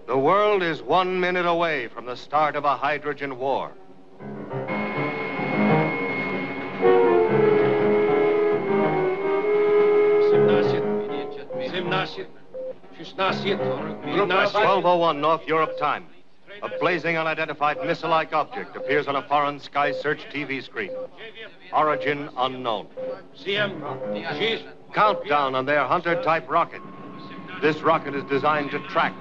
The world is 1 minute away from the start of a hydrogen war. Group 1201 North Europe time. A blazing unidentified missile-like object appears on a foreign sky search TV screen. Origin unknown. Countdown on their Hunter-type rocket. This rocket is designed to track,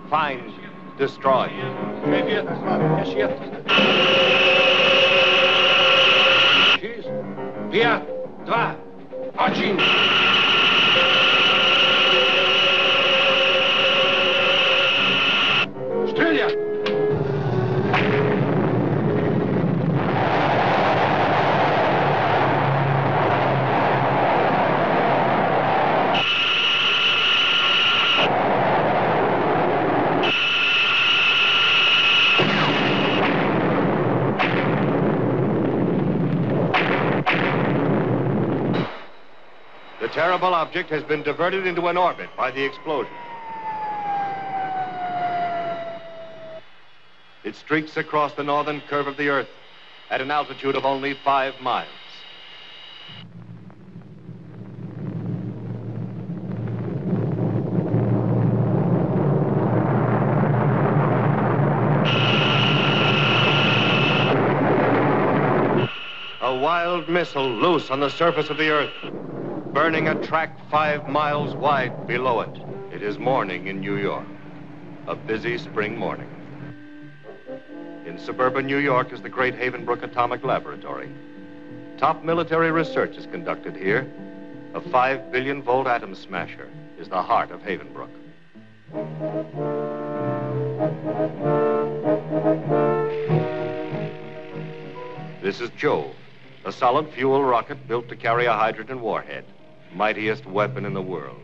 find, destroy. The terrible object has been diverted into an orbit by the explosion. It streaks across the northern curve of the Earth at an altitude of only 5 miles. A wild missile loose on the surface of the Earth, burning a track 5 miles wide below it. It is morning in New York, a busy spring morning. In suburban New York is the great Havenbrook Atomic Laboratory. Top military research is conducted here. A 5 billion volt atom smasher is the heart of Havenbrook. This is Jove, a solid fuel rocket built to carry a hydrogen warhead. Mightiest weapon in the world.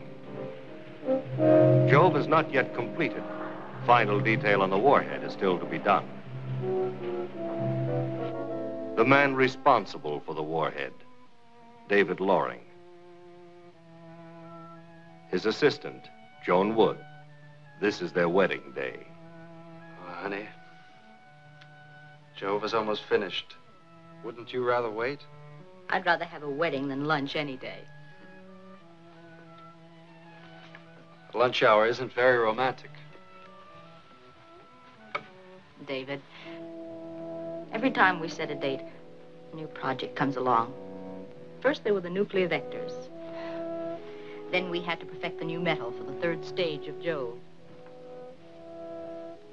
Jove is not yet completed. Final detail on the warhead is still to be done. The man responsible for the warhead, David Loring. His assistant, Joan Wood. This is their wedding day. Oh, honey, Jove is almost finished. Wouldn't you rather wait? I'd rather have a wedding than lunch any day. The lunch hour isn't very romantic. David, every time we set a date, a new project comes along. First, there were the nuclear vectors. Then we had to perfect the new metal for the 3rd stage of Jove.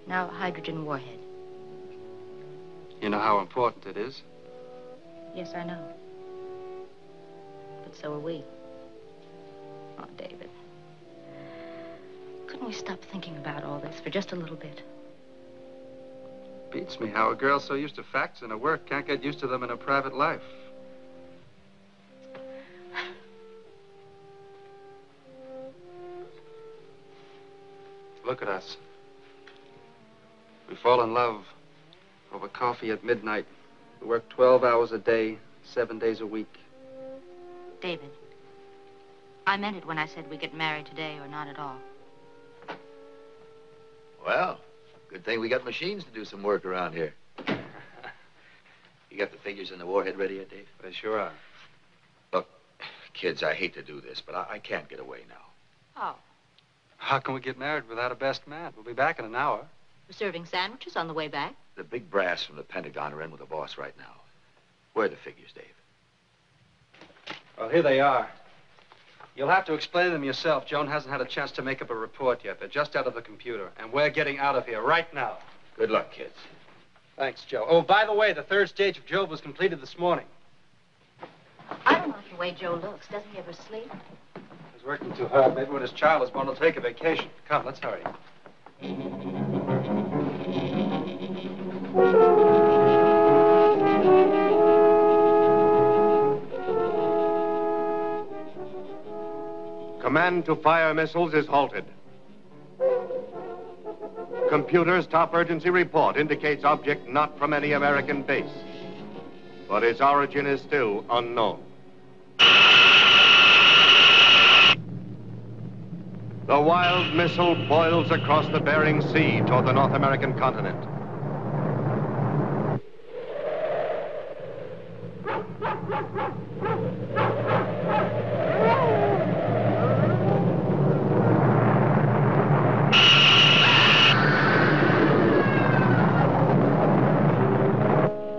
Now, a hydrogen warhead. You know how important it is? Yes, I know. But so are we. Oh, David. Couldn't we stop thinking about all this for just a little bit? Beats me how a girl so used to facts in her work can't get used to them in her private life. Look at us. We fall in love over coffee at midnight. We work 12 hours a day, 7 days a week. David, I meant it when I said we get married today or not at all. Well, good thing we got machines to do some work around here. You got the figures in the warhead ready yet, Dave? They sure are. Look, kids, I hate to do this, but I can't get away now. Oh, How can we get married without a best man? We'll be back in an hour. we're serving sandwiches on the way back. The big brass from the Pentagon are in with the boss right now. Where are the figures, Dave? Well, here they are. You'll have to explain them yourself. Joan hasn't had a chance to make up a report yet. They're just out of the computer, and we're getting out of here right now. Good luck, kids. Thanks, Joe. Oh, by the way, the third stage of Job was completed this morning. I don't like the way Joe looks. Doesn't he ever sleep? He's working too hard. Maybe when his child is born, he'll take a vacation. Come, let's hurry. Command to fire missiles is halted. Computer's top urgency report indicates object not from any American base, but its origin is still unknown. The wild missile boils across the Bering Sea toward the North American continent.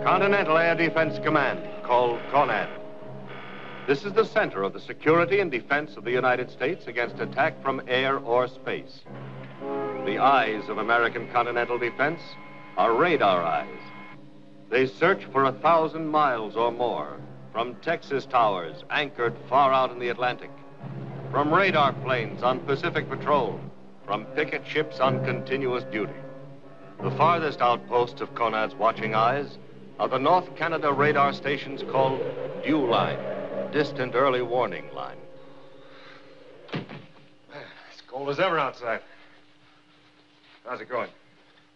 Continental Air Defense Command, called CONAD. This is the center of the security and defense of the United States against attack from air or space. The eyes of American continental defense are radar eyes. They search for 1,000 miles or more, from Texas towers anchored far out in the Atlantic, from radar planes on Pacific patrol, from picket ships on continuous duty. The farthest outposts of CONAD's watching eyes are the North Canada radar stations called Dew Line, distant early warning line. It's cold as ever outside. How's it going?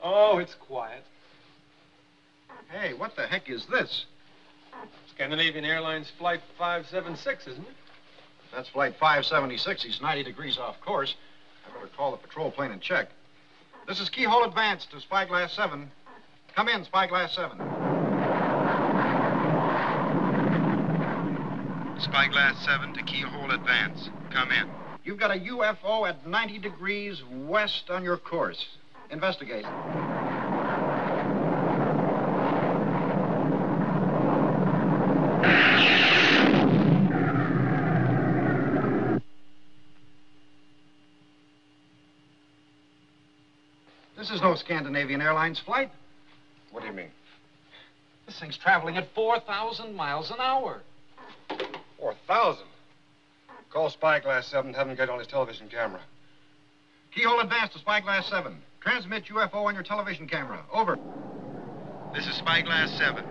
Oh, it's quiet. Hey, what the heck is this? Scandinavian Airlines Flight 576, isn't it? That's Flight 576. He's 90 degrees off course. I better call the patrol plane and check. This is Keyhole Advance to Spyglass 7. Come in, Spyglass 7. Spyglass 7 to Keyhole Advance. Come in. You've got a UFO at 90 degrees west on your course. Investigate. This is no Scandinavian Airlines flight. What do you mean? This thing's traveling at 4,000 miles an hour. 4,000? Call Spyglass 7, have him get on his television camera. Keyhole Advance to Spyglass 7. Transmit UFO on your television camera. Over. This is Spyglass 7.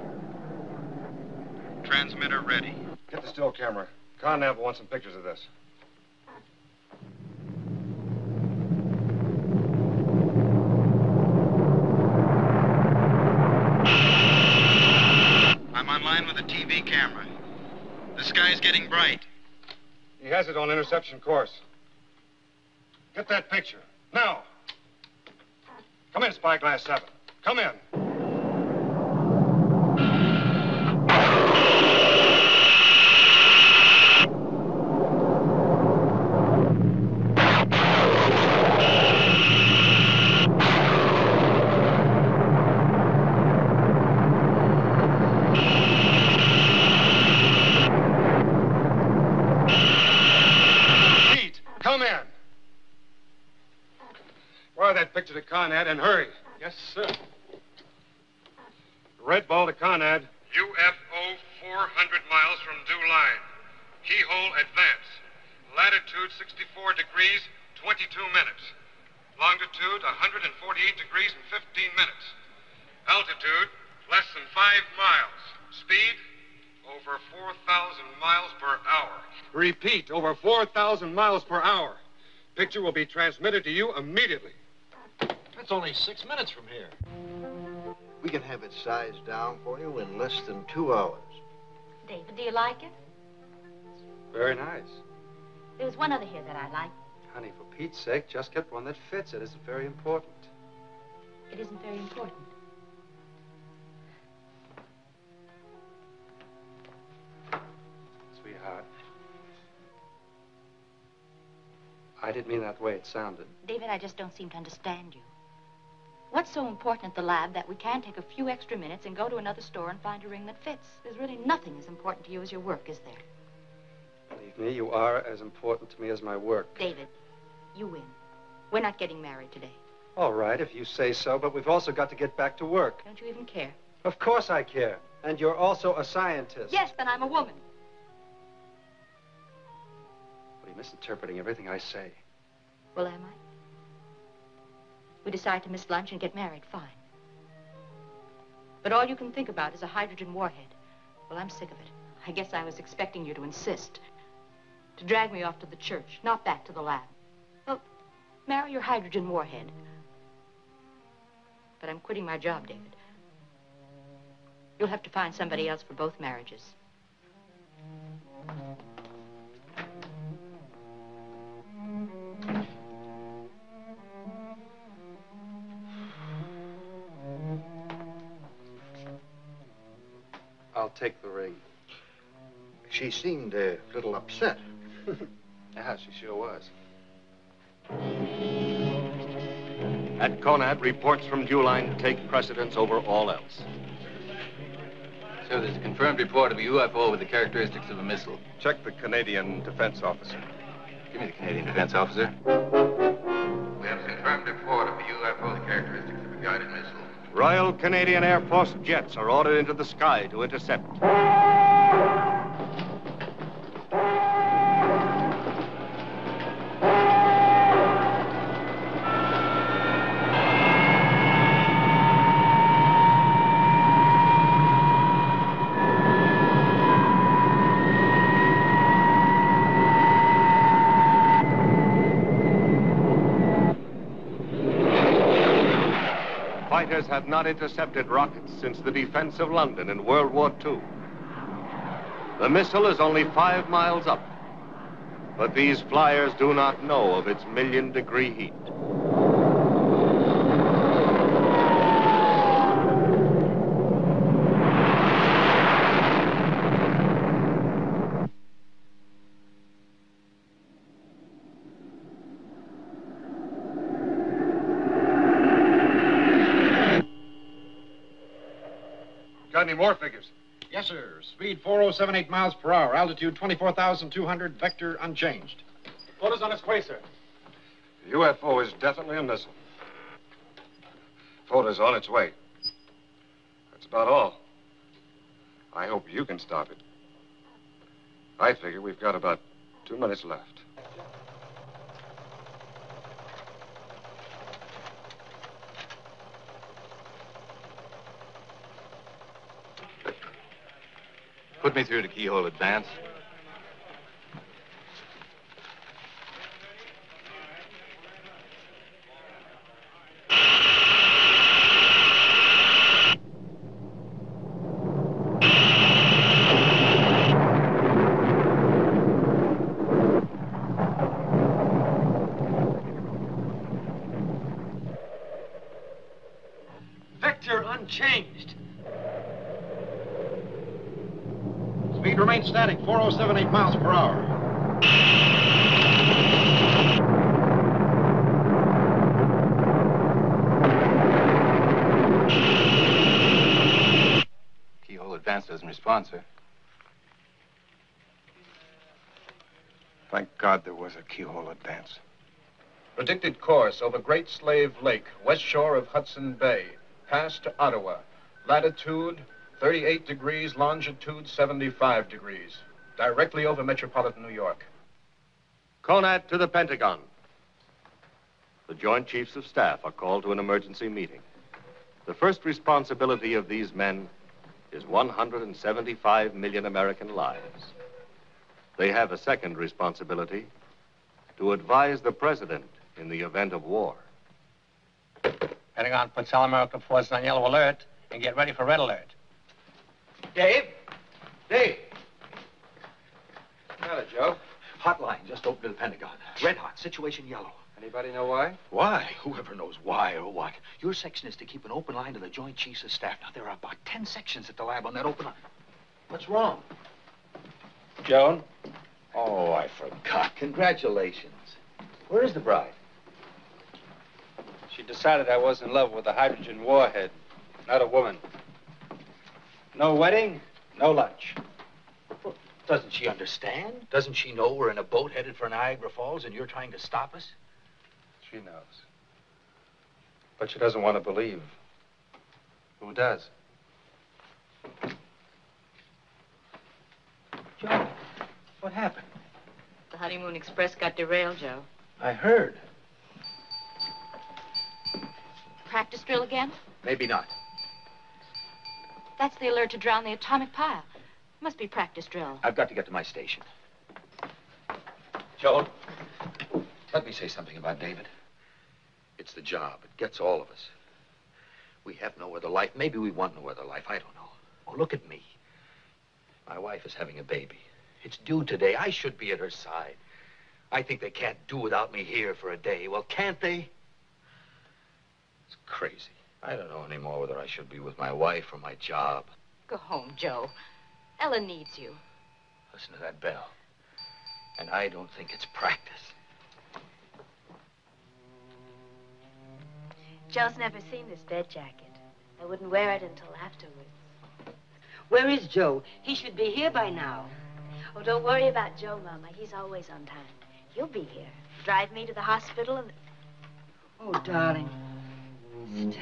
Transmitter ready. Get the still camera. Connav wants some pictures of this. I'm online with a TV camera. The sky's getting bright. He has it on interception course. Get that picture. Now. Come in, Spyglass 7. Come in. Come in. Wire that picture to Conrad and hurry. Yes, sir. Red ball to Conrad. UFO 400 miles from Dew Line. Keyhole Advance. Latitude 64 degrees, 22 minutes. Longitude 148 degrees and 15 minutes. Altitude less than 5 miles. Speed over 4,000 miles per hour. Repeat, over 4,000 miles per hour. Picture will be transmitted to you immediately. It's only 6 minutes from here. We can have it sized down for you in less than 2 hours. David, do you like it? Very nice. There's one other here that I like. Honey, for Pete's sake, just get one that fits. It isn't very important. It isn't very important. Sweetheart. I didn't mean that the way it sounded. David, I just don't seem to understand you. What's so important at the lab that we can't take a few extra minutes and go to another store and find a ring that fits? There's really nothing as important to you as your work, is there? Believe me, you are as important to me as my work. David, you win. We're not getting married today. All right, if you say so, but we've also got to get back to work. Don't you even care? Of course I care. And you're also a scientist. Yes, then I'm a woman. Well, you're misinterpreting everything I say. Well, am I? We decide to miss lunch and get married, fine. But all you can think about is a hydrogen warhead. Well, I'm sick of it. I guess I was expecting you to insist. To drag me off to the church, not back to the lab. Well, marry your hydrogen warhead. But I'm quitting my job, David. You'll have to find somebody else for both marriages. I'll take the ring. She seemed a little upset. Yeah, she sure was. At Conant, reports from Dewline take precedence over all else. So there's a confirmed report of a UFO with the characteristics of a missile. Check the Canadian defense officer. Give me the Canadian defense officer. We have a confirmed report of a UFO with the characteristics of a guided missile. Royal Canadian Air Force jets are ordered into the sky to intercept. Fighters have not intercepted rockets since the defense of London in World War II. The missile is only 5 miles up, but these flyers do not know of its million-degree heat. Got any more figures? Yes, sir. Speed 4078 miles per hour. Altitude 24,200. Vector unchanged. Orders on its way, sir. The UFO is definitely a missile. Photo's on its way. That's about all. I hope you can stop it. I figure we've got about 2 minutes left. Put me through to Keyhole Advance. Vector unchanged. Speed remains static, 4078 miles per hour. Keyhole Advance doesn't respond, sir. Thank God there was a Keyhole Advance. Predicted course over Great Slave Lake, west shore of Hudson Bay. Pass to Ottawa. Latitude 38 degrees, longitude 75 degrees. Directly over metropolitan New York. Conant to the Pentagon. The Joint Chiefs of Staff are called to an emergency meeting. The first responsibility of these men is 175 million American lives. They have a second responsibility to advise the president in the event of war. Pentagon puts all American forces on yellow alert and get ready for red alert. Dave? Dave? Hello, Joe. Hotline just opened to the Pentagon. Red hot. Situation yellow. Anybody know why? Why? Whoever knows why or what. Your section is to keep an open line to the Joint Chiefs of Staff. Now, there are about 10 sections at the lab on that open line. What's wrong? Joan? Oh, I forgot. Congratulations. Where is the bride? She decided I was in love with a hydrogen warhead, not a woman. No wedding, no lunch. Well, doesn't she understand? Doesn't she know we're in a boat headed for Niagara Falls and you're trying to stop us? She knows. But she doesn't want to believe. Who does? Joe, what happened? The Honeymoon Express got derailed, Joe. I heard. Practice drill again? Maybe not. That's the alert to drown the atomic pile. Must be practice drill. I've got to get to my station. Joan, let me say something about David. It's the job. It gets all of us. We have no other life. Maybe we want no other life. I don't know. Oh, look at me. My wife is having a baby. It's due today. I should be at her side. I think they can't do without me here for a day. Well, can't they? It's crazy. I don't know anymore whether I should be with my wife or my job. Go home, Joe. Ella needs you. Listen to that bell. And I don't think it's practice. Joe's never seen this bed jacket. I wouldn't wear it until afterwards. Where is Joe? He should be here by now. Oh, don't worry about Joe, Mama. He's always on time. He'll be here. Drive me to the hospital and... Oh, darling. Stand here.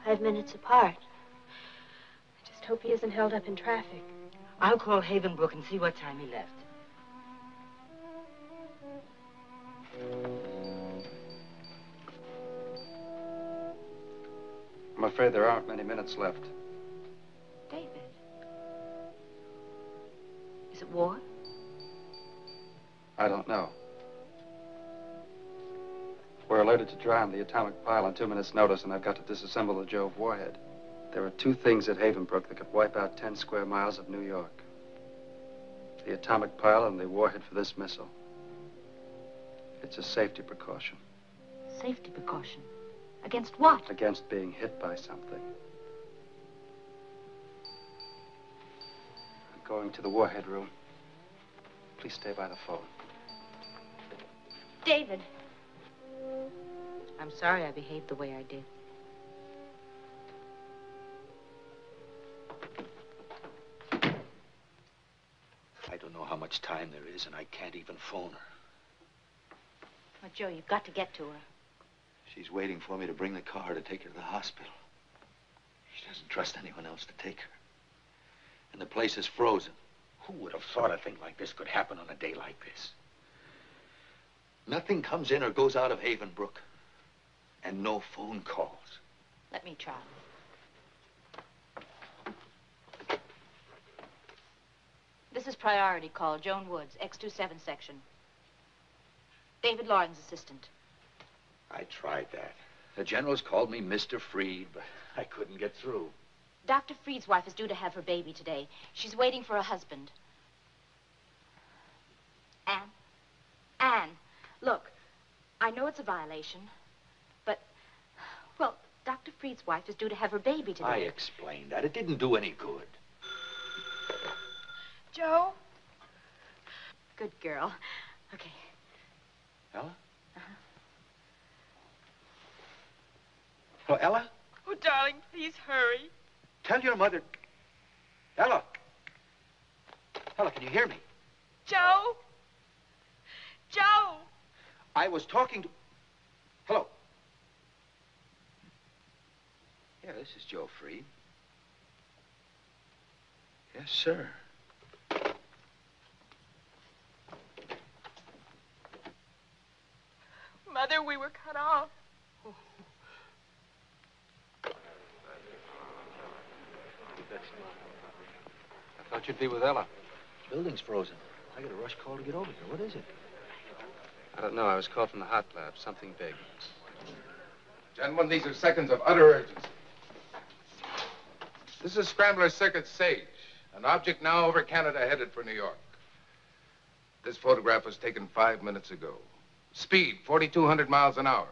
5 minutes apart. I just hope he isn't held up in traffic. I'll call Havenbrook and see what time he left. I'm afraid there aren't many minutes left. David. Is it war? I don't know. We're alerted to drown the atomic pile on 2 minutes' notice, and I've got to disassemble the Jove warhead. There are two things at Havenbrook that could wipe out 10 square miles of New York. The atomic pile and the warhead for this missile. It's a safety precaution. Safety precaution? Against what? Against being hit by something. I'm going to the warhead room. Please stay by the phone. David. I'm sorry I behaved the way I did. I don't know how much time there is, and I can't even phone her. Well, Joe, you've got to get to her. She's waiting for me to bring the car to take her to the hospital. She doesn't trust anyone else to take her. And the place is frozen. Who would have thought a thing like this could happen on a day like this? Nothing comes in or goes out of Havenbrook. And no phone calls. Let me try. This is priority call, Joan Woods, X27 section. David Loring's assistant. I tried that. The generals called me Mr. Freed, but I couldn't get through. Dr. Freed's wife is due to have her baby today. She's waiting for a husband. Anne, look, I know it's a violation, but, well, Dr. Freed's wife is due to have her baby today. I explained that. It didn't do any good. Joe? Good girl. Okay. Ella? Uh-huh. Hello, Ella? Oh, darling, please hurry. Tell your mother. Ella! Ella, can you hear me? Joe? Joe! I was talking to... Hello? Yeah, this is Joe Freed. Yes, sir. Mother, we were cut off. I thought you'd be with Ella. Building's frozen. I got a rush call to get over here. What is it? I don't know. I was called from the hot lab. Something big. Gentlemen, these are seconds of utter urgency. This is Scrambler Circuit Sage, an object now over Canada headed for New York. This photograph was taken 5 minutes ago. Speed, 4,200 miles an hour.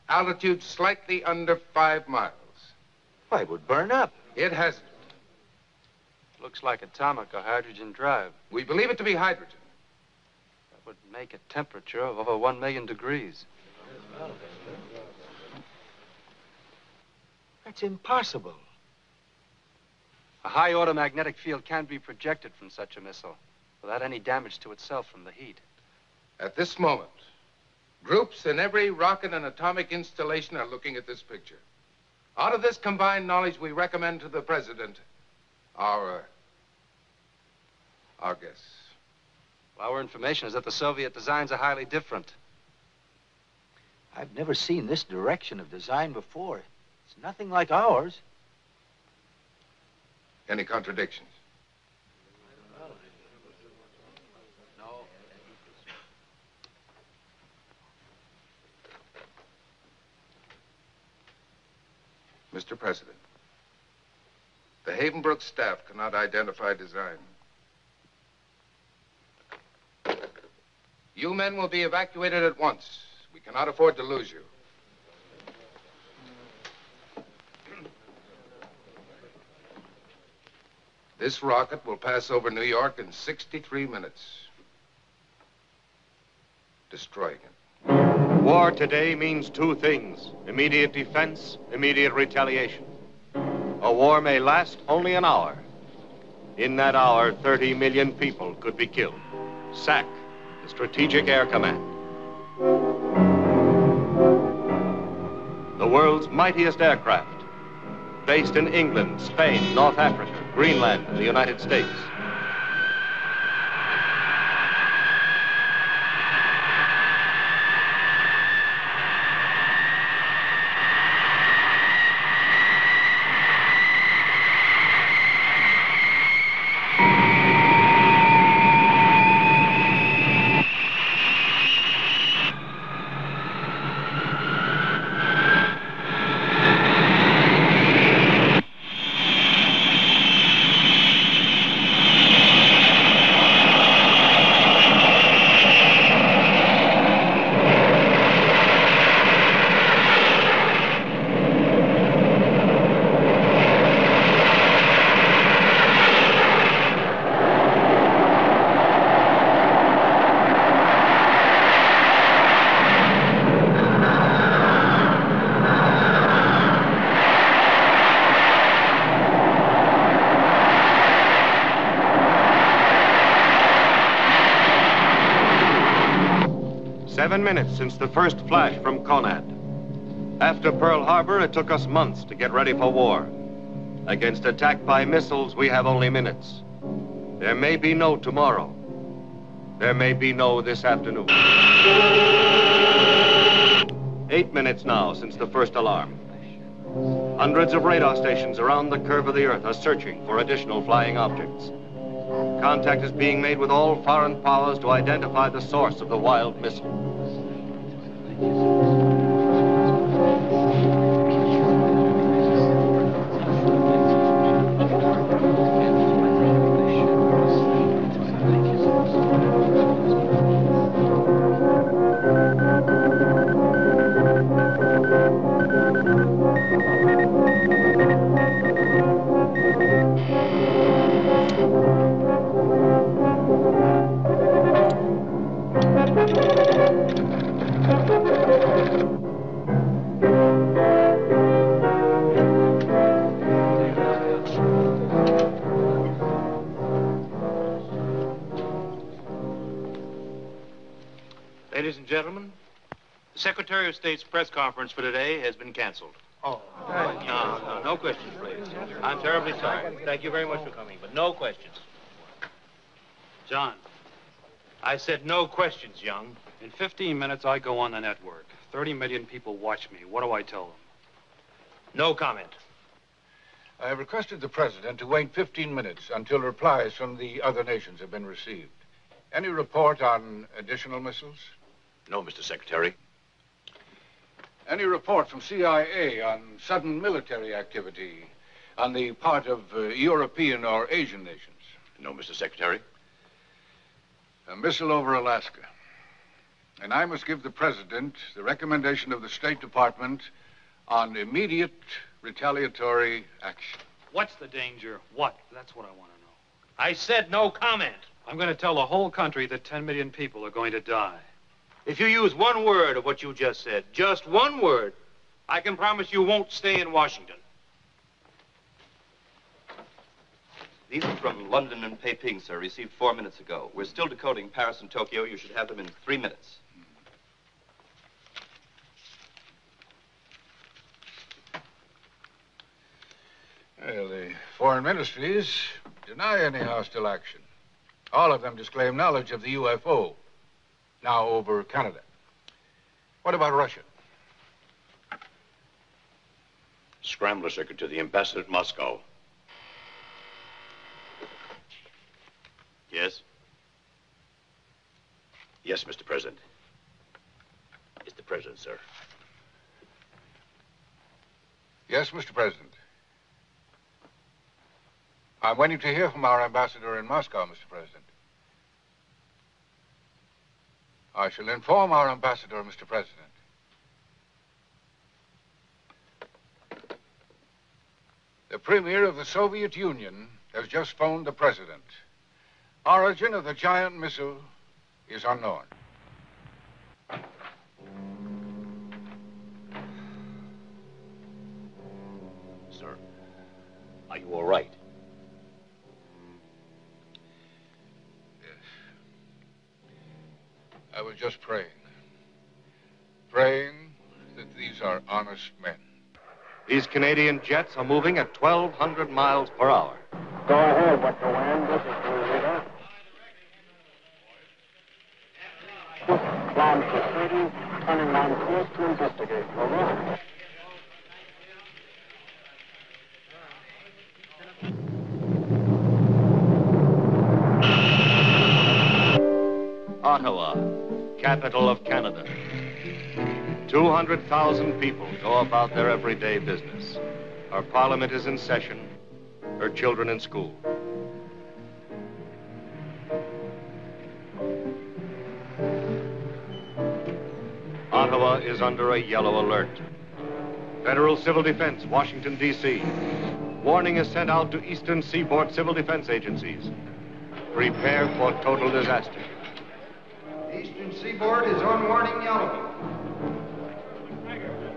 Altitude, slightly under 5 miles. Why, it would burn up. It hasn't. Looks like atomic or hydrogen drive. We believe it to be hydrogen. That would make a temperature of over 1 million degrees. That's impossible. A high automagnetic field can't be projected from such a missile without any damage to itself from the heat. At this moment, groups in every rocket and atomic installation are looking at this picture. Out of this combined knowledge, we recommend to the President our guess. Well, our information is that the Soviet designs are highly different. I've never seen this direction of design before. It's nothing like ours. Any contradictions? Mr. President, the Havenbrook staff cannot identify design. You men will be evacuated at once. We cannot afford to lose you. This rocket will pass over New York in 63 minutes, destroying it. War today means two things: immediate defense, immediate retaliation. A war may last only an hour. In that hour, 30 million people could be killed. SAC, the Strategic Air Command. The world's mightiest aircraft, based in England, Spain, North Africa, Greenland, and the United States. "7 minutes since the first flash from Conad. After Pearl Harbor, it took us months to get ready for war. Against attack by missiles, we have only minutes. There may be no tomorrow. There may be no this afternoon. 8 minutes now since the first alarm. Hundreds of radar stations around the curve of the Earth are searching for additional flying objects. Contact is being made with all foreign powers to identify the source of the wild missile. Ladies and gentlemen, the Secretary of State's press conference for today has been canceled. Oh. No questions, please. I'm terribly sorry. Thank you very much for coming, but no questions. John, I said no questions, Young. in 15 minutes I go on the network. 30 million people watch me. What do I tell them? No comment. I have requested the President to wait 15 minutes until replies from the other nations have been received. Any report on additional missiles? No, Mr. Secretary. Any report from CIA on sudden military activity on the part of European or Asian nations? No, Mr. Secretary. A missile over Alaska. And I must give the President the recommendation of the State Department on immediate retaliatory action. What's the danger? What? That's what I want to know. I said no comment. I'm going to tell the whole country that 10 million people are going to die. If you use one word of what you just said, just one word, I can promise you won't stay in Washington. These are from London and Peiping, sir, received 4 minutes ago. We're still decoding Paris and Tokyo. You should have them in 3 minutes. Well, the foreign ministries deny any hostile action. All of them disclaim knowledge of the UFO, now over Canada. What about Russia? Scrambler circuit to the ambassador at Moscow. Yes? Yes, Mr. President. It's the President, sir. Yes, Mr. President. I'm waiting to hear from our ambassador in Moscow, Mr. President. I shall inform our ambassador, Mr. President. The Premier of the Soviet Union has just phoned the President. Origin of the giant missile is unknown. Sir, are you all right? I was just praying. Praying that these are honest men. These Canadian jets are moving at 1,200 miles per hour. Go ahead, what's the wind? This is Blue Leader. Launch is 30, turning on course to investigate. Over. Ottawa, capital of Canada. 200,000 people go about their everyday business. Our parliament is in session, her children in school. Ottawa is under a yellow alert. Federal Civil Defense, Washington, D.C. Warning is sent out to Eastern Seaboard Civil Defense agencies. Prepare for total disaster. Eastern Seaboard is on warning yellow.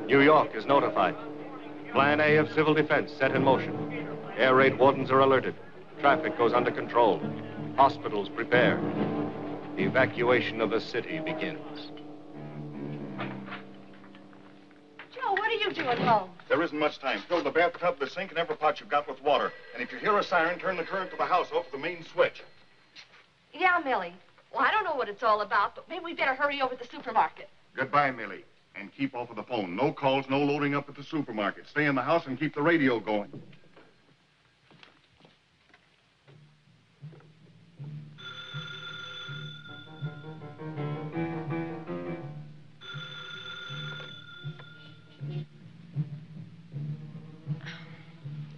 New York is notified. Plan A of civil defense set in motion. Air raid wardens are alerted. Traffic goes under control. Hospitals prepare. Evacuation of the city begins. Joe, what are you doing home? There isn't much time. Fill the bathtub, the sink, and every pot you've got with water. And if you hear a siren, turn the current to the house off the main switch. Yeah, Millie. Well, I don't know what it's all about, but maybe we better hurry over to the supermarket. Goodbye, Millie. And keep off of the phone. No calls, no loading up at the supermarket. Stay in the house and keep the radio going.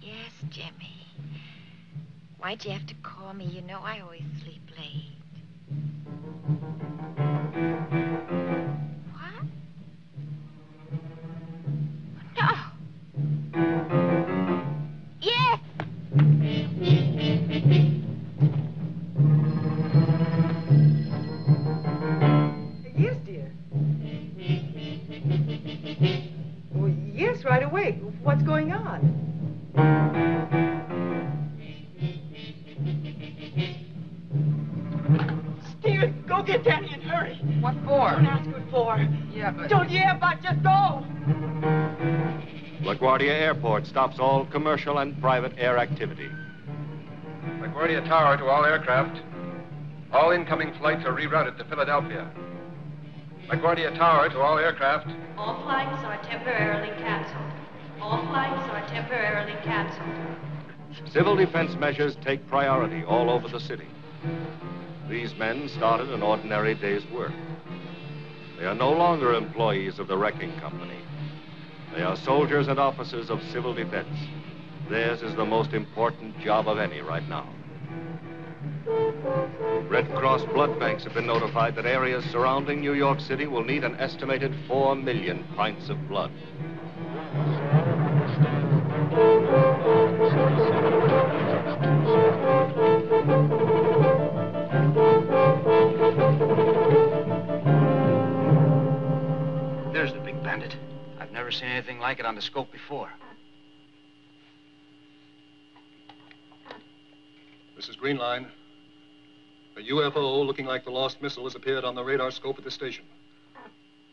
Yes, Jimmy. Why'd you have to call me? You know I always sleep late. What? No. Yes. Yes, dear. Well, yes, right away. What's going on? Steven, go get Danny and hurry. What for? Don't ask what for. Yeah, but... Don't you hear about? Just go. LaGuardia Airport stops all commercial and private air activity. LaGuardia Tower to all aircraft. All incoming flights are rerouted to Philadelphia. LaGuardia Tower to all aircraft. All flights are temporarily canceled. All flights are temporarily canceled. Civil defense measures take priority all over the city. These men started an ordinary day's work. They are no longer employees of the wrecking company. They are soldiers and officers of civil defense. Theirs is the most important job of any right now. Red Cross blood banks have been notified that areas surrounding New York City will need an estimated 4 million pints of blood. There's the big bandit. I've never seen anything like it on the scope before. This is Green Line. A UFO looking like the lost missile has appeared on the radar scope at the station.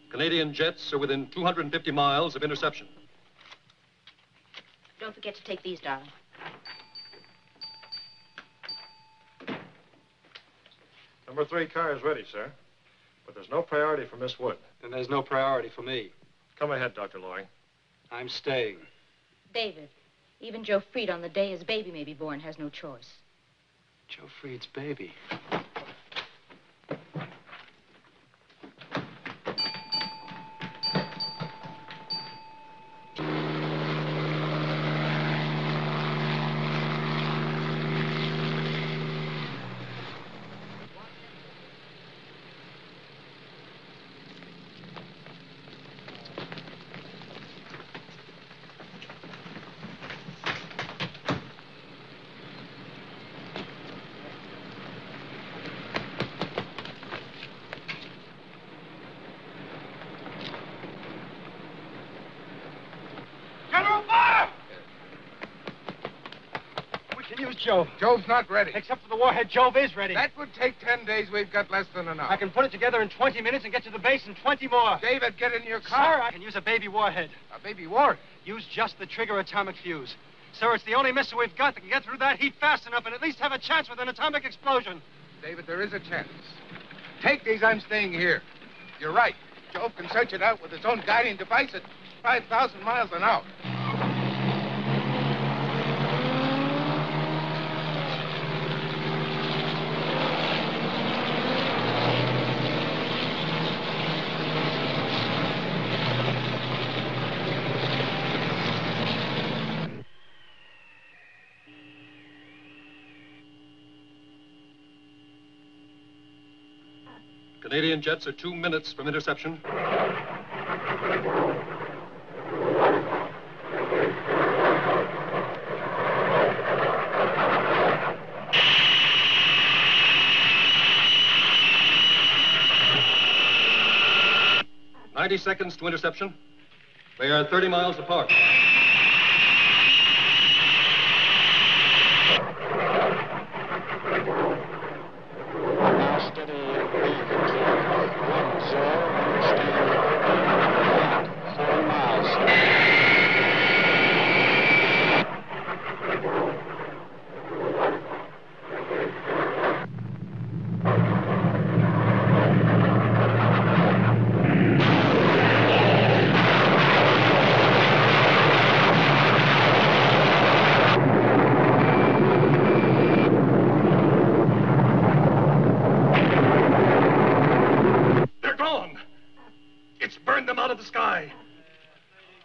Canadian jets are within 250 miles of interception. Don't forget to take these, darling. Number 3 car is ready, sir. But there's no priority for Miss Wood. And there's no priority for me. Come ahead, Dr. Loring. I'm staying. David, even Joe Freed on the day his baby may be born has no choice. Joe Freed's baby. Jove. Jove's not ready. Except for the warhead, Jove is ready. That would take 10 days. We've got less than an hour. I can put it together in 20 minutes and get to the base in 20 more. David, get in your car. Sir, I can use a baby warhead. A baby warhead? Use just the trigger atomic fuse. Sir, it's the only missile we've got that can get through that heat fast enough and at least have a chance with an atomic explosion. David, there is a chance. Take these. I'm staying here. You're right. Jove can search it out with its own guiding device at 5,000 miles an hour. Canadian jets are 2 minutes from interception. "90 seconds to interception. They are 30 miles apart.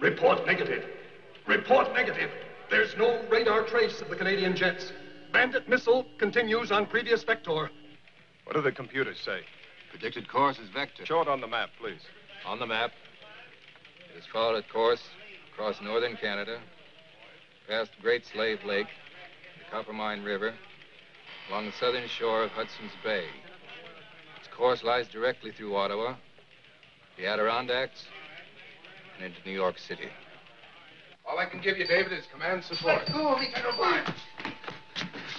Report negative. Report negative. There's no radar trace of the Canadian jets. Bandit missile continues on previous vector. What do the computers say? Predicted course is vector. Show it on the map, please. On the map. It has followed its course across northern Canada, past Great Slave Lake, the Coppermine River, along the southern shore of Hudson's Bay. Its course lies directly through Ottawa, the Adirondacks, and into New York City. All I can give you, David, is command support. Let go, Lieutenant O'Brien.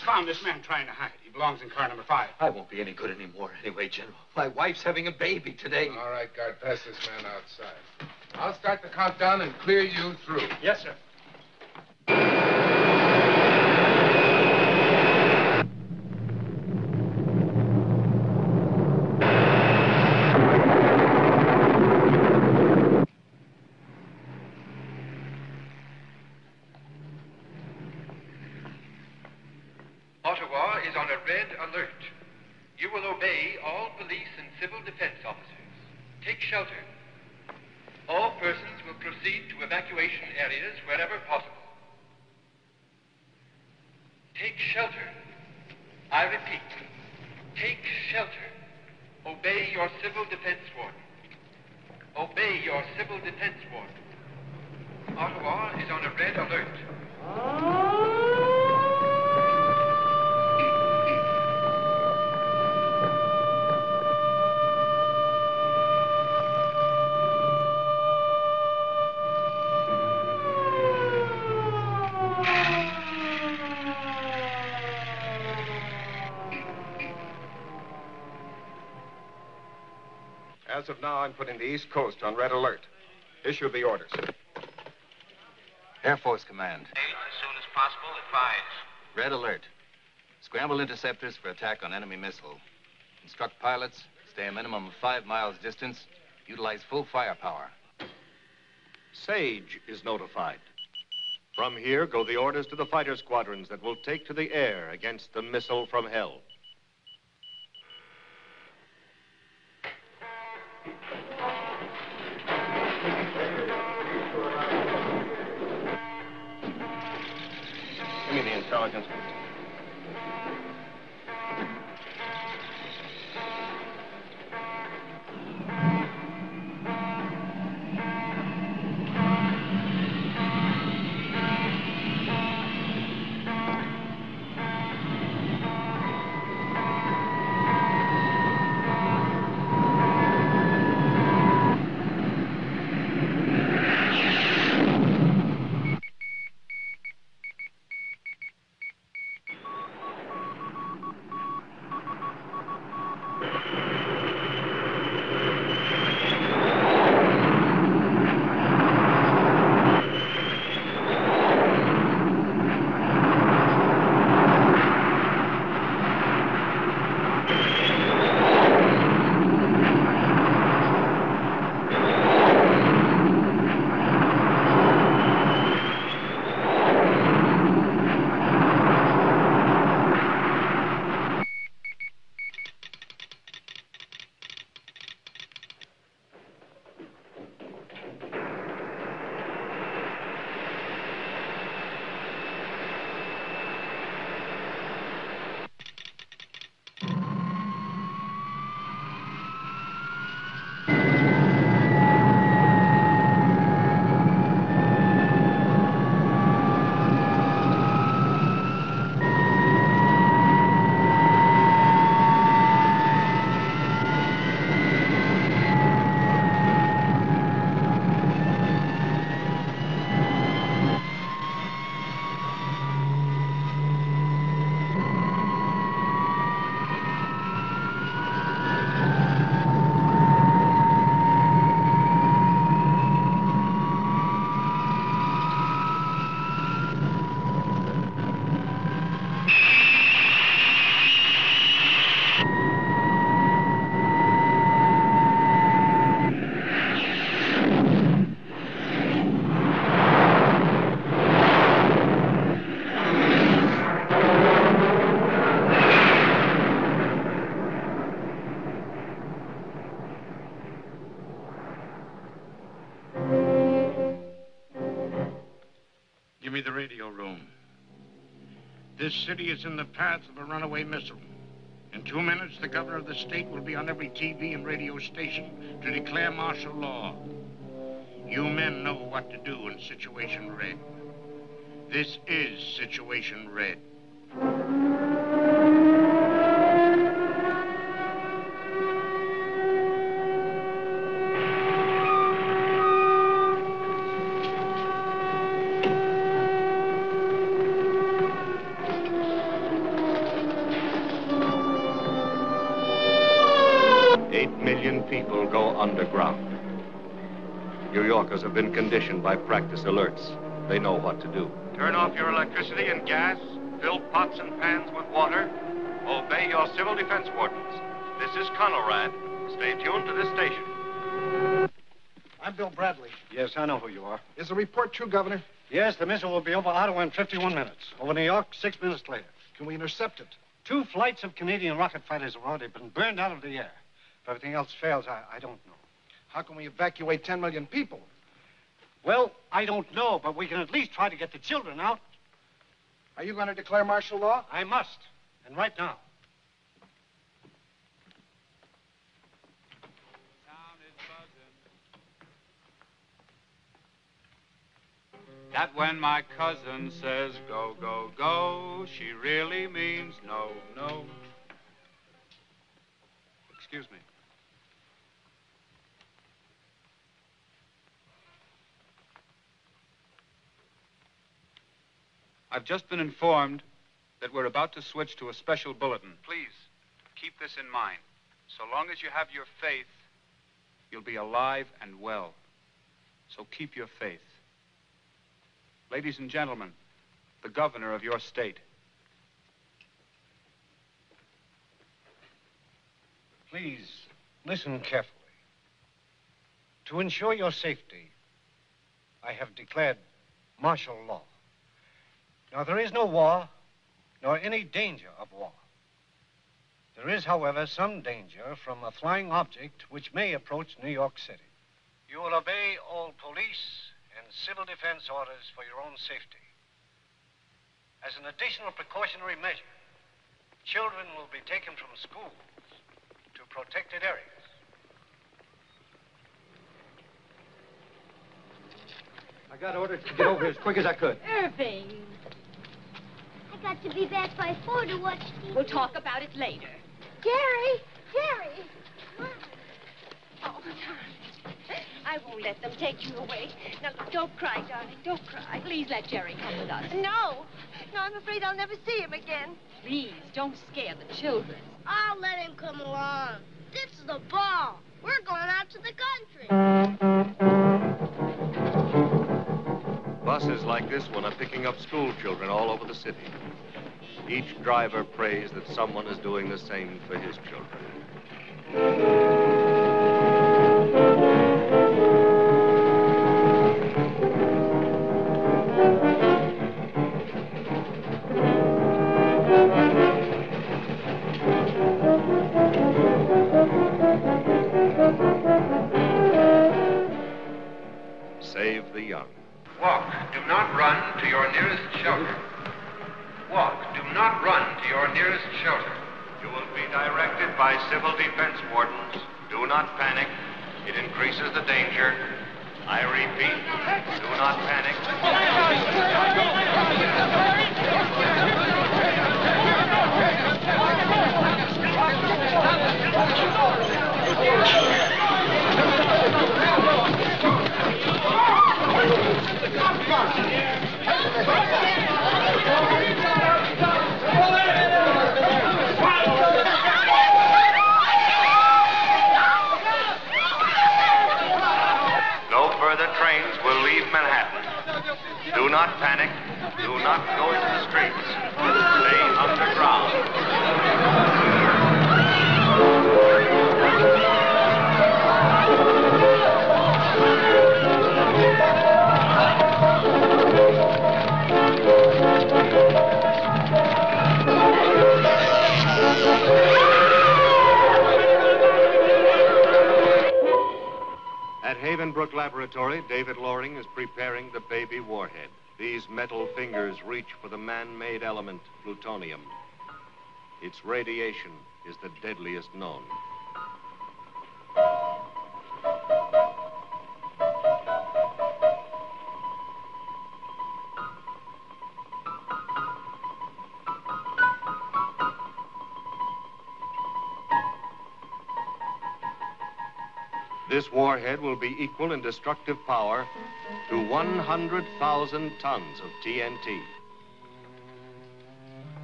Found this man trying to hide. He belongs in car number 5. I won't be any good anymore anyway, General. My wife's having a baby today. All right, guard, pass this man outside. I'll start the countdown and clear you through. Yes, sir. evacuation areas wherever possible. Take shelter. I repeat, take shelter. Obey your civil defense warden. Obey your civil defense warden. Ottawa is on a red alert. As of now, I'm putting the East Coast on red alert. Issue the orders. Air Force Command. As soon as possible, advise. Red alert. Scramble interceptors for attack on enemy missile. Instruct pilots, stay a minimum of 5 miles distance, utilize full firepower. Sage is notified. From here go the orders to the fighter squadrons that will take to the air against the missile from hell. Give me the intelligence. Give me the radio room. This city is in the path of a runaway missile. In 2 minutes, the governor of the state will be on every TV and radio station to declare martial law. You men know what to do in Situation Red. This is Situation Red. 8 million people go underground. New Yorkers have been conditioned by practice alerts. They know what to do. Turn off your electricity and gas. Fill pots and pans with water. Obey your civil defense wardens. This is Conelrad. Stay tuned to this station. I'm Bill Bradley. Yes, I know who you are. Is the report true, Governor? Yes, the missile will be over Ottawa in 51 minutes. Over New York, 6 minutes later. Can we intercept it? 2 flights of Canadian rocket fighters have already been burned out of the air. If everything else fails, I don't know. How can we evacuate 10 million people? Well, I don't know, but we can at least try to get the children out. Are you going to declare martial law? I must, and right now. That when my cousin says go, go, go, she really means no, no. Excuse me. I've just been informed that we're about to switch to a special bulletin. Please, keep this in mind. So long as you have your faith, you'll be alive and well. So keep your faith. Ladies and gentlemen, the governor of your state. Please, listen carefully. To ensure your safety, I have declared martial law. Now, there is no war, nor any danger of war. There is, however, some danger from a flying object which may approach New York City. You will obey all police and civil defense orders for your own safety. As an additional precautionary measure, children will be taken from schools to protected areas. I got orders to get over here as quick as I could. Irving. I got to be back by 4 to watch TV. We'll talk about it later. Jerry! Jerry! Oh, I won't let them take you away. Now, don't cry, darling. Don't cry. Please let Jerry come with us. No. No, I'm afraid I'll never see him again. Please, don't scare the children. I'll let him come along. This is the ball. We're going out to the country. Buses like this one are picking up school children all over the city. Each driver prays that someone is doing the same for his children. Save the young. Walk, do not run to your nearest shelter. Walk, do not run to your nearest shelter. You will be directed by civil defense wardens. Do not panic. It increases the danger. I repeat, do not panic. No further trains will leave Manhattan. Do not panic. Do not go into the streets. Stay underground. At Havenbrook Laboratory, David Loring is preparing the baby warhead. These metal fingers reach for the man-made element, plutonium. Its radiation is the deadliest known. This warhead will be equal in destructive power to 100,000 tons of TNT.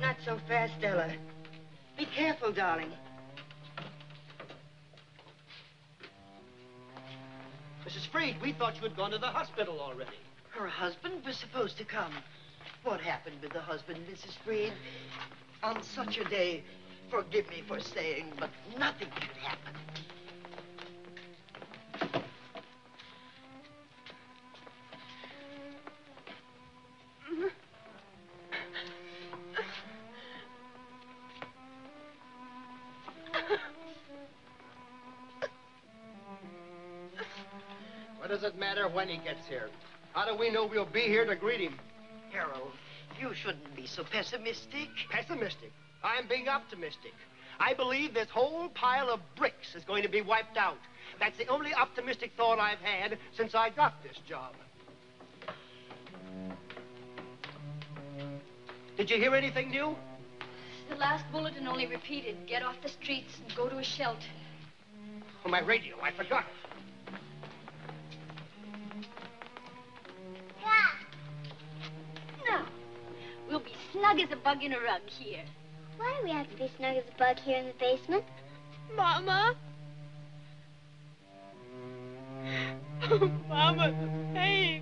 Not so fast, Ella. Be careful, darling. Mrs. Freed, we thought you had gone to the hospital already. Her husband was supposed to come. What happened with the husband, Mrs. Freed? On such a day, forgive me for saying, but nothing should happen. What does does it matter when he gets here? How do we know we'll be here to greet him? Harold, you shouldn't be so pessimistic. Pessimistic? I'm being optimistic. I believe this whole pile of bricks is going to be wiped out. That's the only optimistic thought I've had since I got this job. Did you hear anything new? The last bulletin only repeated, get off the streets and go to a shelter. Oh, my radio, I forgot. No. We'll be snug as a bug in a rug here. Why do we have to be snug as a bug here in the basement? Mama. Oh, Mama, hey.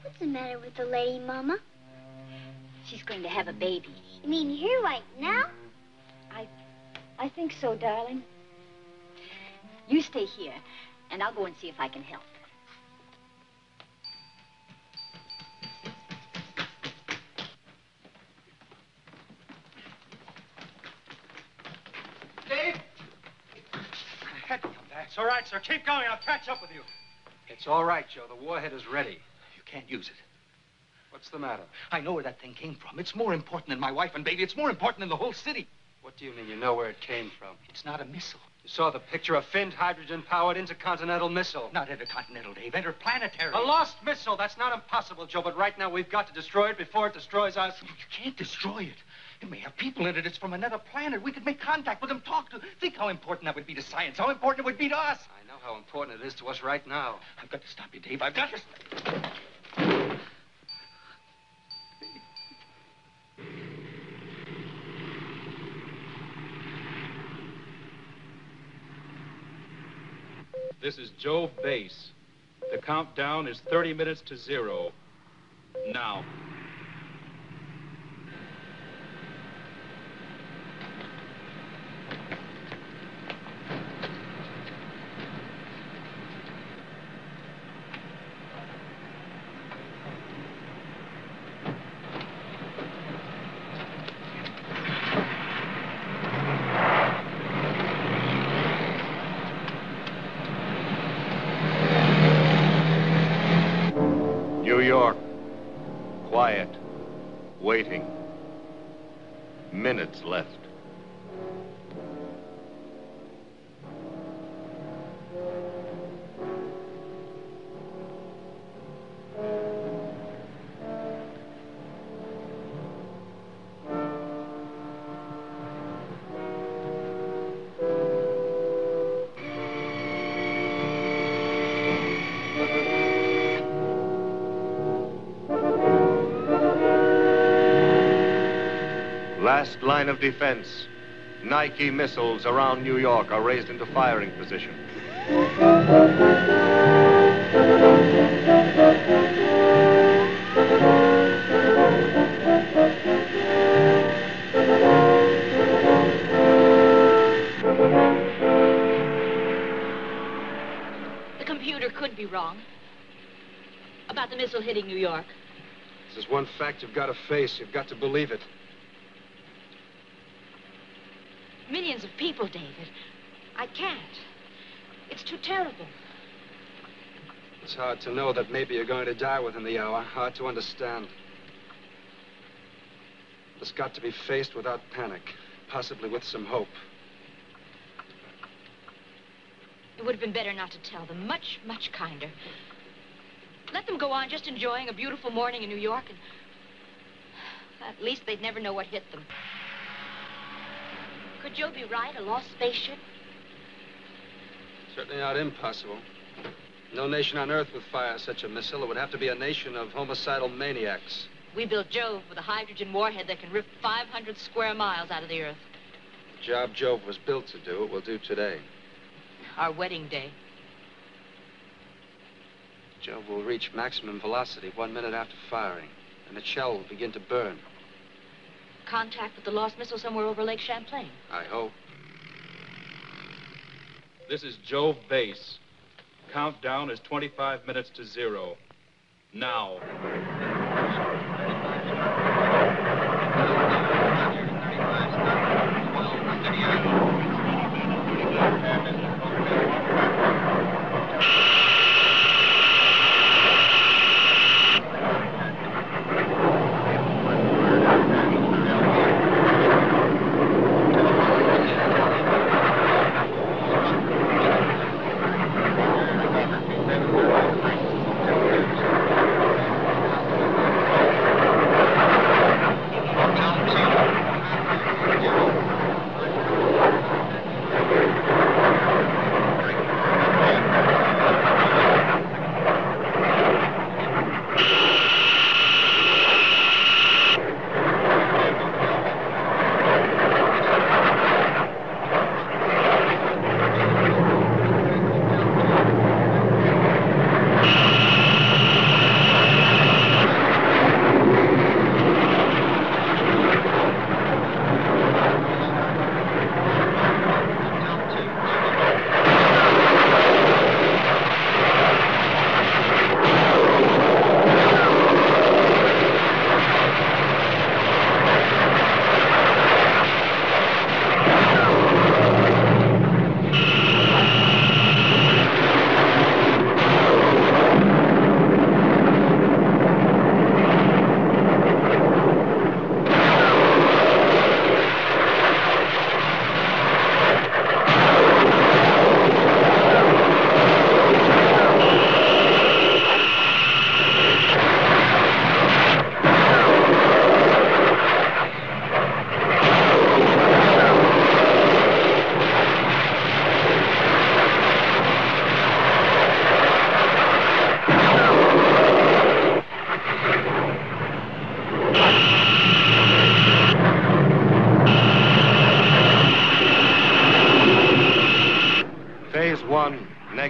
What's the matter with the lady, Mama? She's going to have a baby. You mean here right now? I think so, darling. You stay here, and I'll go and see if I can help. Dave? I had to come back. It's all right, sir. Keep going. I'll catch up with you. It's all right, Joe. The warhead is ready. You can't use it. What's the matter? I know where that thing came from. It's more important than my wife and baby. It's more important than the whole city. What do you mean you know where it came from? It's not a missile. You saw the picture of finned hydrogen-powered intercontinental missile. Not intercontinental, Dave. Interplanetary. A lost missile. That's not impossible, Joe, but right now we've got to destroy it before it destroys us. You can't destroy it. It may have people in it. It's from another planet. We could make contact with them, talk to them. Think how important that would be to science, how important it would be to us. I know how important it is to us right now. I've got to stop you, Dave. I've got to... This is Joe Base. The countdown is 30 minutes to 0. Now. New York. Quiet. Waiting. Minutes left. Last line of defense. Nike missiles around New York are raised into firing position. The computer could be wrong about the missile hitting New York. This is one fact you've got to face. You've got to believe it. Millions of people, David. I can't. It's too terrible. It's hard to know that maybe you're going to die within the hour. Hard to understand. It's got to be faced without panic, possibly with some hope. It would have been better not to tell them. Much, much kinder. Let them go on just enjoying a beautiful morning in New York, and at least they'd never know what hit them. Could Joe be right? A lost spaceship? Certainly not impossible. No nation on Earth would fire such a missile. It would have to be a nation of homicidal maniacs. We built Jove with a hydrogen warhead that can rip 500 square miles out of the Earth. The job Jove was built to do, it will do today. Our wedding day. Jove will reach maximum velocity 1 minute after firing, and its shell will begin to burn. Contact with the lost missile somewhere over Lake Champlain. I hope. This is Joe Base. Countdown is 25 minutes to 0. Now.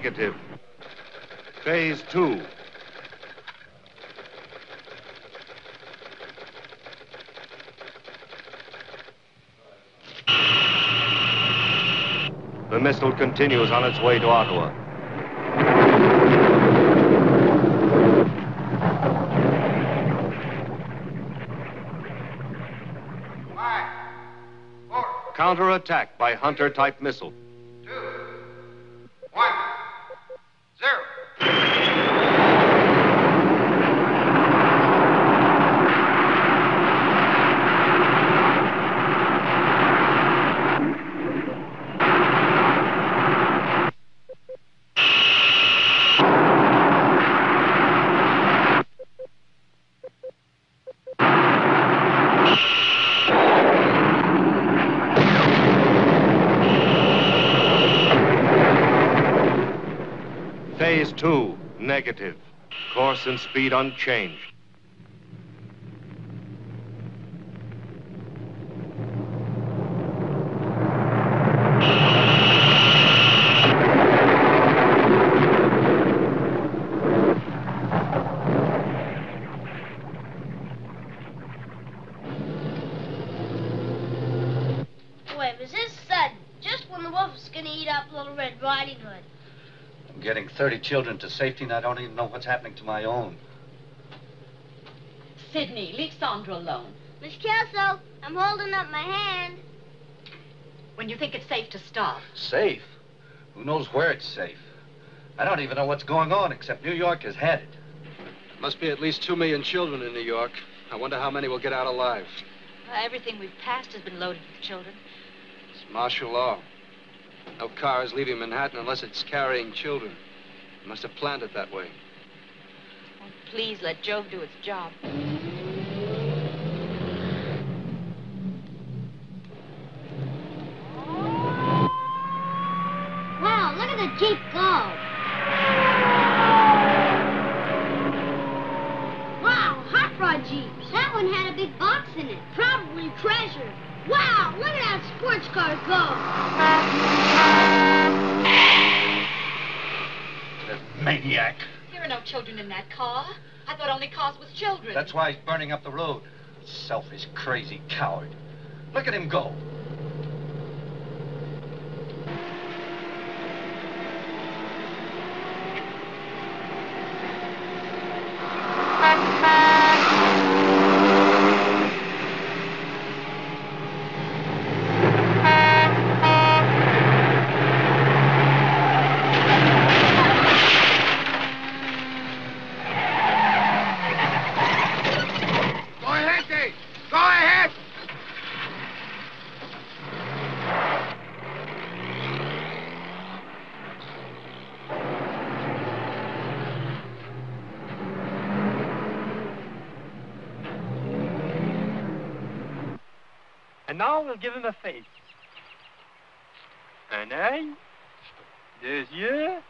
negative. Phase 2. The missile continues on its way to Ottawa. Counterattack by Hunter-type missile. 2, 1, 0. Phase 2, negative. Course and speed unchanged. Boy, was this sudden? Just when the wolf was gonna eat up Little Red Riding Hood. I'm getting 30 children to safety, and I don't even know what's happening to my own. Sidney, leave Sandra alone. Miss Kelso, I'm holding up my hand. When you think it's safe to stop. Safe? Who knows where it's safe? I don't even know what's going on, except New York has had it. Must be at least 2 million children in New York. I wonder how many will get out alive. Everything we've passed has been loaded with children. It's martial law. No car is leaving Manhattan unless it's carrying children. They must have planned it that way. Oh, please let Jove do its job. Wow, look at the Jeep go. Wow, hot rod Jeeps. That one had a big box in it. Probably treasure. Wow, look at that sports car go. That maniac. There are no children in that car. I thought only cars with children. That's why he's burning up the road. Selfish, crazy coward. Look at him go. Go ahead, Dave. Go ahead. And now we'll give him a face. Un œil, 2 yeux,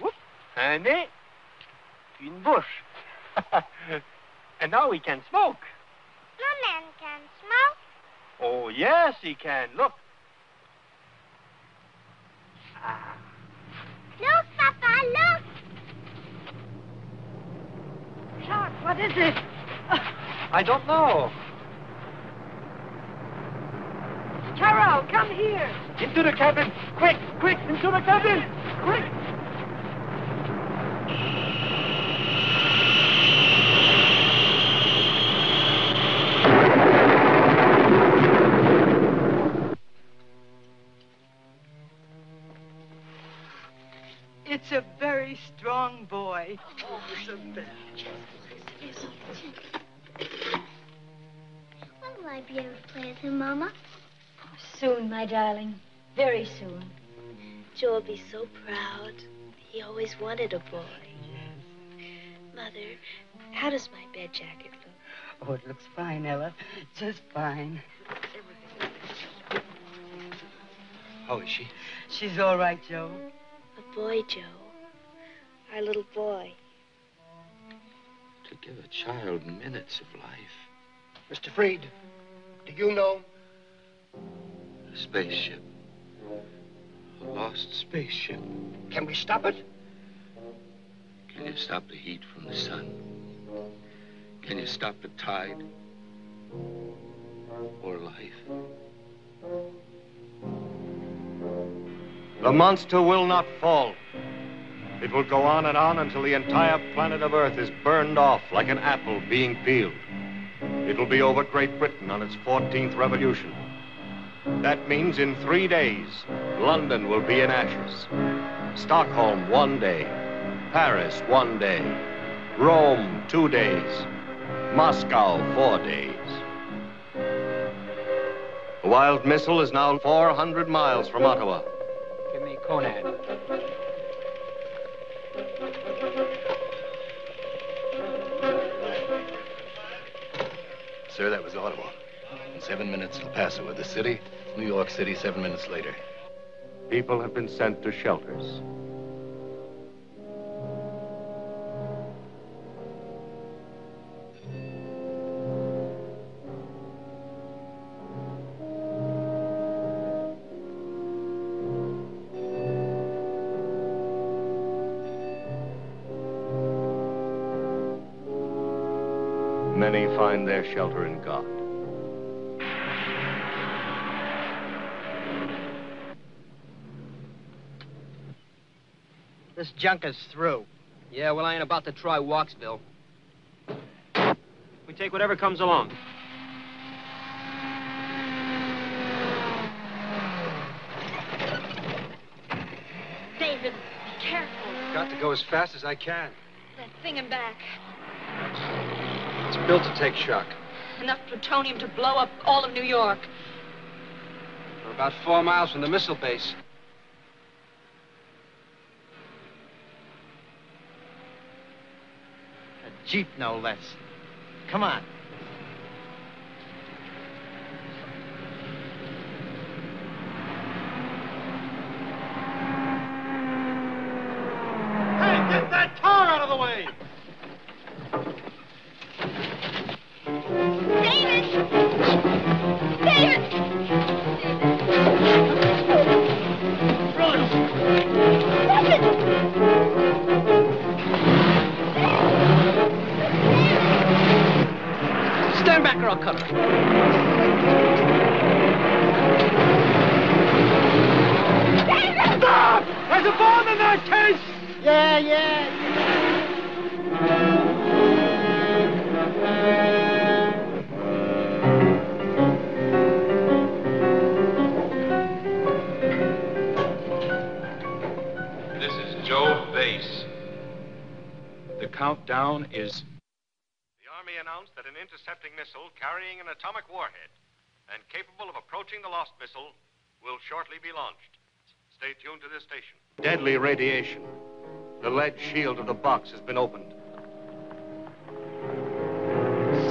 whoop, un nez, une bouche. And now he can smoke. No man can smoke. Oh, yes, he can. Look. Look, Papa, look. Clark, what is it? I don't know. Carol, come here. Into the cabin. Quick, quick, into the cabin. Quick. It's a very strong boy. Oh, Isabel. When will I be able to play with him, Mama? Soon, my darling. Very soon. Joe will be so proud. He always wanted a boy. Mother, how does my bed jacket look? Oh, it looks fine, Ella. Just fine. How is she? She's all right, Joe. A boy, Joe. Our little boy. To give a child minutes of life. Mr. Freed, do you know? A spaceship. A lost spaceship. Can we stop it? Can you stop the heat from the sun? Can you stop the tide? Or life? The monster will not fall. It will go on and on until the entire planet of Earth is burned off like an apple being peeled. It will be over Great Britain on its 14th revolution. That means in 3 days, London will be in ashes. Stockholm 1 day. Paris 1 day. Rome 2 days. Moscow 4 days. The Wild Missile is now 400 miles from Ottawa. Give me Conan. Sir, that was Ottawa. In 7 minutes, El Paso with the city. New York City 7 minutes later. People have been sent to shelters. Many find their shelter in God. This junk is through. Yeah, well, I ain't about to try Walksville. We take whatever comes along. David, be careful. Got to go as fast as I can. That thing in back. It's built to take shock. Enough plutonium to blow up all of New York. We're about 4 miles from the missile base. A Jeep, no less. Come on. Hey, get that car out of the way! David! David! Stand back or I'll cut her. David! Stop! There's a bomb in that case! Yeah. This is Joe Base. The countdown is... The Army announced that an intercepting missile carrying an atomic warhead and capable of approaching the Lost Missile will shortly be launched. Stay tuned to this station. Deadly radiation. The lead shield of the box has been opened.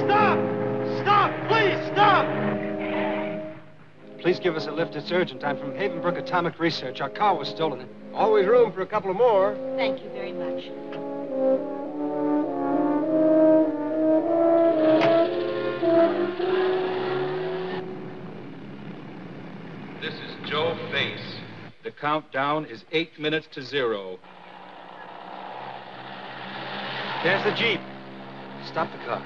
Stop! Stop! Please, stop! Please give us a lift. It's urgent. I'm from Havenbrook Atomic Research. Our car was stolen. Always room for a couple of more. Thank you very much. This is Joe Base. The countdown is 8 minutes to 0. There's the Jeep. Stop the car.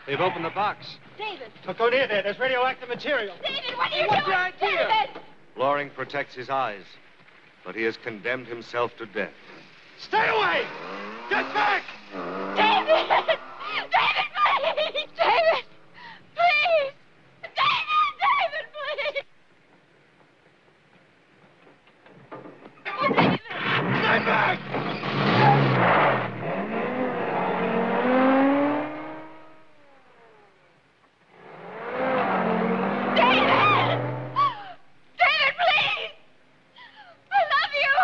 They've opened the box. David! Don't go near there. There's radioactive material. David, what are you What's doing? your idea? David! Loring protects his eyes, but he has condemned himself to death. Stay away! Get back! David! David, please! David! Please! David, please! Oh, David! Stay back! David! David, please! I love you!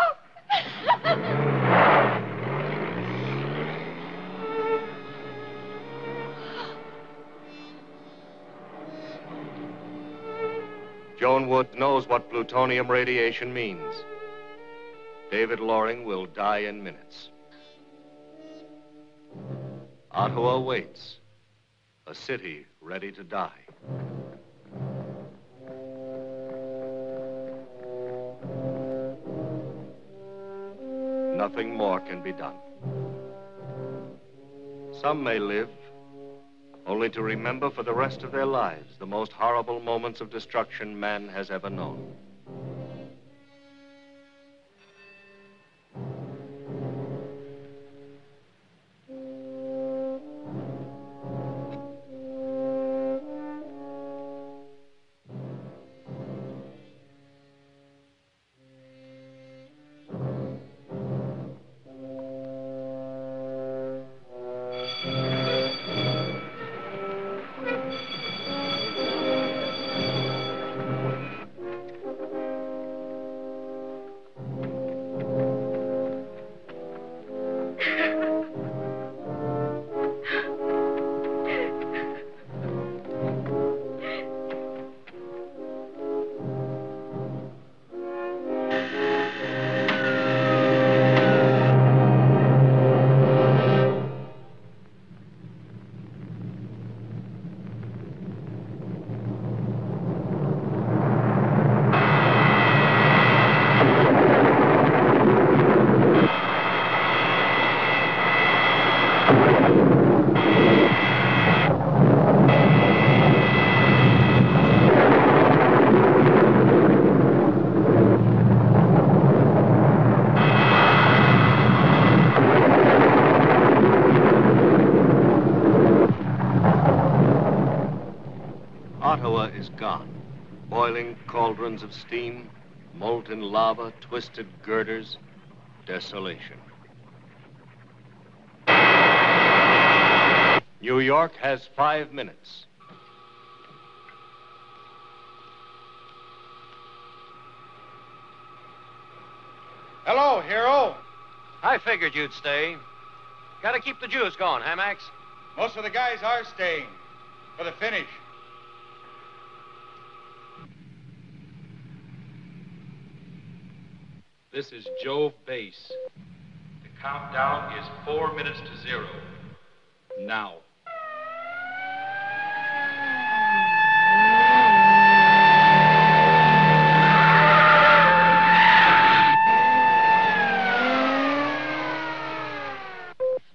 Joan Wood knows what plutonium radiation means. David Loring will die in minutes. Ottawa waits, a city ready to die. nothing more can be done. Some may live only to remember for the rest of their lives the most horrible moments of destruction man has ever known. Ottawa is gone. Boiling cauldrons of steam, molten lava, twisted girders, desolation. New York has 5 minutes. Hello, Hero. I figured you'd stay. Gotta keep the juice going, huh, Max? Most of the guys are staying for the finish. This is Jove Base. The countdown is 4 minutes to 0. Now.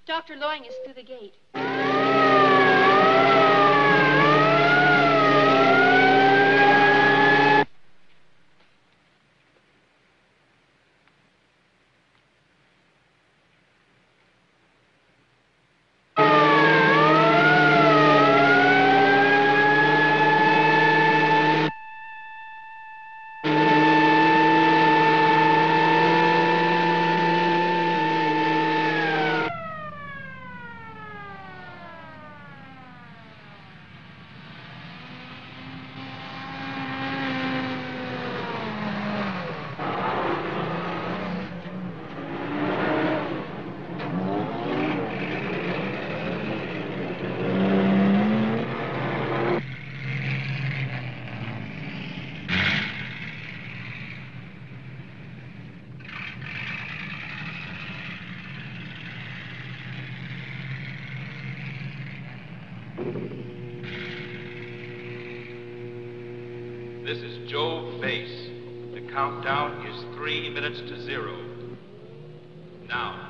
Dr. Loring is through the gate. This is Jove Base. The countdown is 3 minutes to 0. Now.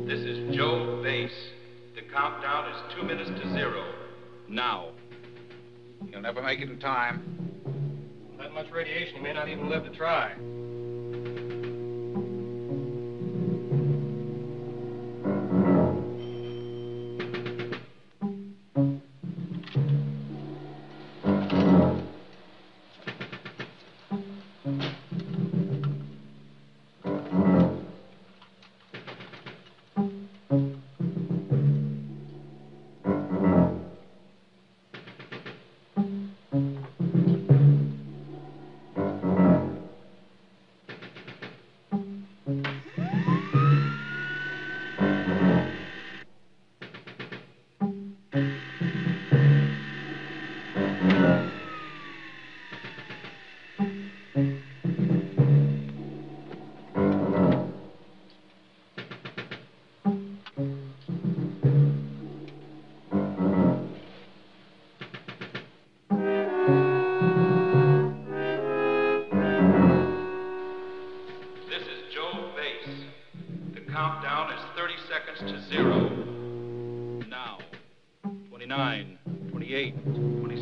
This is Jove Base. The countdown is 2 minutes to 0. Now. You'll never make it in time. That much radiation, you may not even live to try.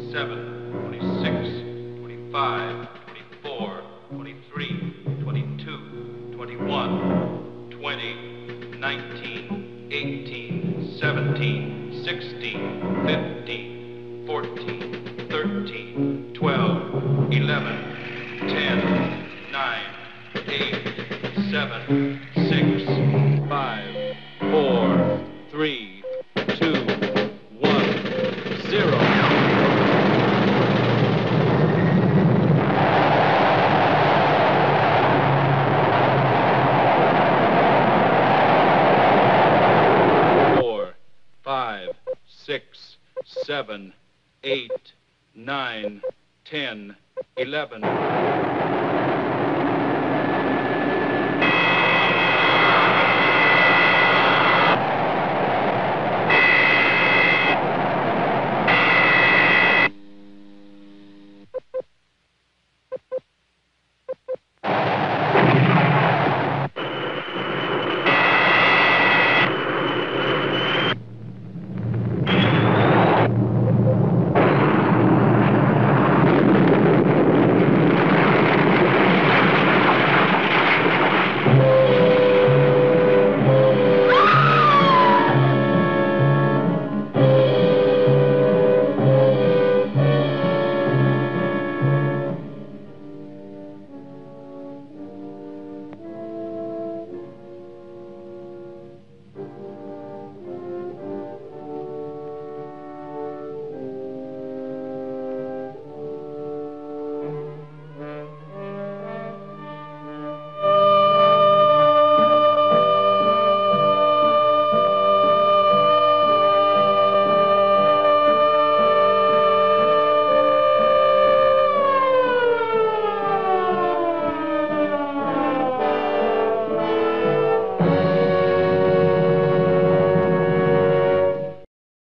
27, 26, 25, 24, 23, 22, 21, 20, 19, 18, 17, 16, 15, 14, 13, 12, 11, 10, 9, 8, 7, 6, 5, 4, 3, 2, 1, 0. Five, 6, 7, 8, 9, 10, 11.